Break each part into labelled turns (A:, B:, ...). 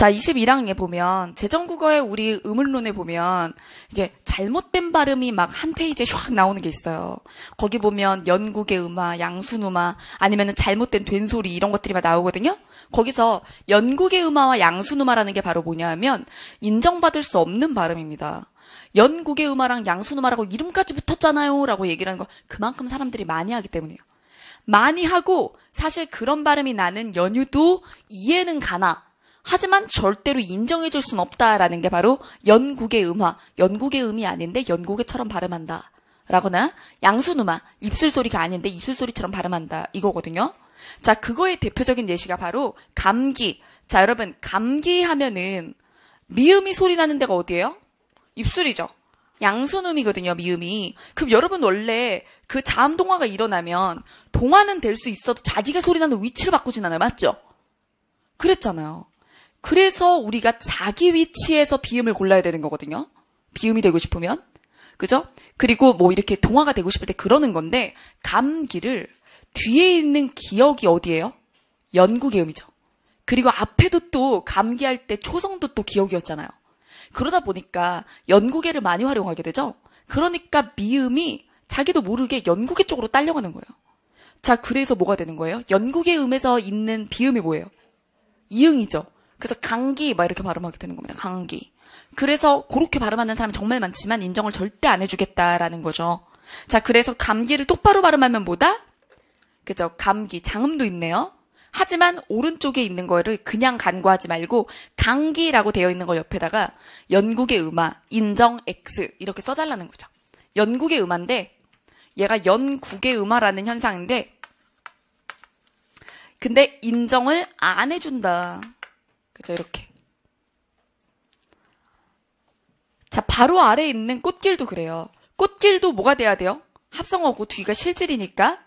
A: 자, 21항에 보면 재정국어의 우리 의문론에 보면 이게 잘못된 발음이 막 한 페이지에 샥 나오는 게 있어요. 거기 보면 연국의 음화, 양순음화 아니면은 잘못된 된소리 이런 것들이 막 나오거든요. 거기서 연국의 음화와 양순음화라는 게 바로 뭐냐면 인정받을 수 없는 발음입니다. 연국의 음화랑 양순음화라고 이름까지 붙었잖아요 라고 얘기를 하는 거 그만큼 사람들이 많이 하기 때문이에요. 많이 하고 사실 그런 발음이 나는 연유도 이해는 가나 하지만 절대로 인정해줄 순 없다라는 게 바로 연국의 음화, 연국의 음이 아닌데 연국의처럼 발음한다 라거나 양순음화, 입술소리가 아닌데 입술소리처럼 발음한다 이거거든요. 자, 그거의 대표적인 예시가 바로 감기. 자, 여러분 감기 하면은 미음이 소리 나는 데가 어디예요? 입술이죠. 양순음이거든요, 미음이. 그럼 여러분 원래 그 자음동화가 일어나면 동화는 될 수 있어도 자기가 소리 나는 위치를 바꾸진 않아요. 맞죠? 그랬잖아요. 그래서 우리가 자기 위치에서 비음을 골라야 되는 거거든요. 비음이 되고 싶으면. 그죠? 그리고 뭐 이렇게 동화가 되고 싶을 때 그러는 건데 감기를 뒤에 있는 기억이 어디예요? 연국의 음이죠. 그리고 앞에도 또 감기할 때 초성도 또 기억이었잖아요. 그러다 보니까 연국의를 많이 활용하게 되죠. 그러니까 미음이 자기도 모르게 연국의 쪽으로 딸려가는 거예요. 자, 그래서 뭐가 되는 거예요? 연국의 음에서 있는 비음이 뭐예요? 이응이죠. 그래서 강기 막 이렇게 발음하게 되는 겁니다. 강기. 그래서 그렇게 발음하는 사람이 정말 많지만 인정을 절대 안 해주겠다라는 거죠. 자, 그래서 감기를 똑바로 발음하면 뭐다? 그죠? 감기, 장음도 있네요. 하지만 오른쪽에 있는 거를 그냥 간과하지 말고 강기라고 되어 있는 거 옆에다가 연국의 음화, 인정 X 이렇게 써달라는 거죠. 연국의 음화인데 얘가 연국의 음화라는 현상인데 근데 인정을 안 해준다. 그죠? 이렇게. 자, 바로 아래에 있는 꽃길도 그래요. 꽃길도 뭐가 돼야 돼요? 합성어고 뒤가 실질이니까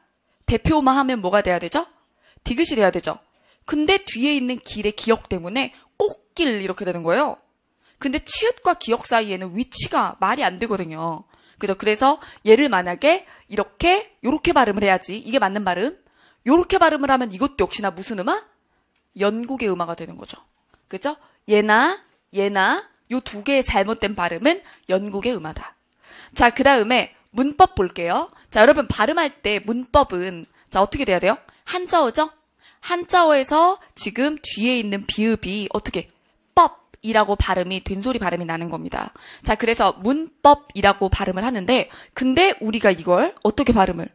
A: 대표어만 하면 뭐가 돼야 되죠? 디귿이 돼야 되죠. 근데 뒤에 있는 길의 기억 때문에 꽃길 이렇게 되는 거예요. 근데 치읓과 기억 사이에는 위치가 말이 안 되거든요. 그죠? 그래서 얘를 만약에 요렇게 발음을 해야지. 이게 맞는 발음. 요렇게 발음을 하면 이것도 역시나 무슨 음화? 연국의 음화가 되는 거죠. 그죠? 얘나 요 두 개의 잘못된 발음은 연국의 음화다. 자, 그 다음에 문법 볼게요. 자, 여러분 발음할 때 문법은 자, 어떻게 돼야 돼요? 한자어죠? 한자어에서 지금 뒤에 있는 비읍이 어떻게 법이라고 발음이 된소리 발음이 나는 겁니다. 자, 그래서 문법이라고 발음을 하는데 근데 우리가 이걸 어떻게 발음을?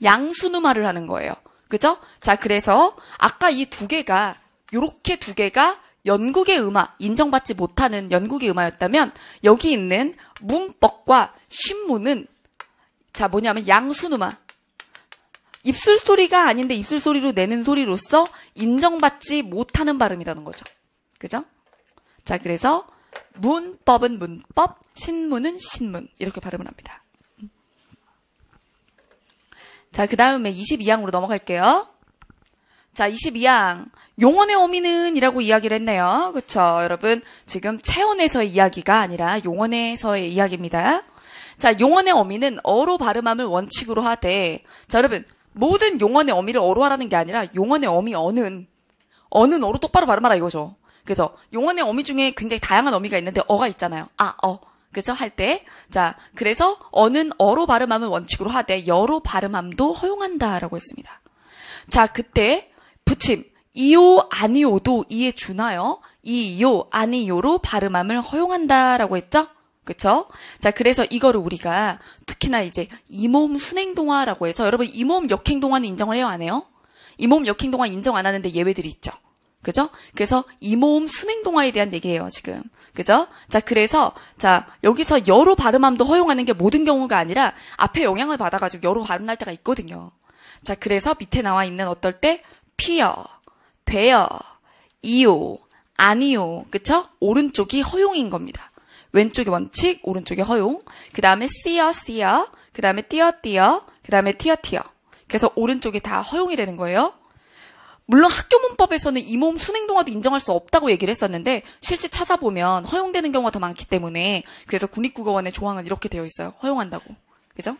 A: 양순음화를 하는 거예요. 그죠? 자, 그래서 아까 이 두 개가 요렇게 두 개가 연국의 음화, 인정받지 못하는 연국의 음화였다면 여기 있는 문법과 신문은 자, 뭐냐면 양순음화. 입술소리가 아닌데 입술소리로 내는 소리로서 인정받지 못하는 발음이라는 거죠. 그죠? 자, 그래서 문법은 문법, 신문은 신문 이렇게 발음을 합니다. 자, 그 다음에 22항으로 넘어갈게요. 자, 22항. 용언의 어미는 이라고 이야기를 했네요. 그쵸? 여러분, 지금 체언에서의 이야기가 아니라 용언에서의 이야기입니다. 자, 용언의 어미는 어로 발음함을 원칙으로 하되, 자, 여러분, 모든 용언의 어미를 어로 하라는 게 아니라 용언의 어미 어는 어로 똑바로 발음하라 이거죠. 그죠? 용언의 어미 중에 굉장히 다양한 어미가 있는데 어가 있잖아요. 그죠? 할 때. 자, 그래서 어는 어로 발음함을 원칙으로 하되 여로 발음함도 허용한다라고 했습니다. 자, 그때 붙임 이요 아니요도 이에 주나요? 이요 아니요로 발음함을 허용한다라고 했죠? 그쵸? 자, 그래서 이거를 우리가 특히나 이제 이모음 순행동화라고 해서 여러분 이모음 역행동화는 인정을 해요? 안 해요? 이모음 역행동화 인정 안 하는데 예외들이 있죠. 그죠? 그래서 이모음 순행동화에 대한 얘기예요, 지금. 그죠? 자, 그래서 자, 여기서 여로 발음함도 허용하는 게 모든 경우가 아니라 앞에 영향을 받아가지고 여로 발음 날 때가 있거든요. 자, 그래서 밑에 나와 있는 어떨 때 피어, 되어, 이요, 아니요. 그쵸? 오른쪽이 허용인 겁니다. 왼쪽이 원칙, 오른쪽이 허용. 그 다음에 씨어, 그 다음에 띄어, 그 다음에 티어. 그래서 오른쪽이 다 허용이 되는 거예요. 물론 학교 문법에서는 이모음 순행동화도 인정할 수 없다고 얘기를 했었는데 실제 찾아보면 허용되는 경우가 더 많기 때문에 그래서 국립국어원의 조항은 이렇게 되어 있어요. 허용한다고. 그죠?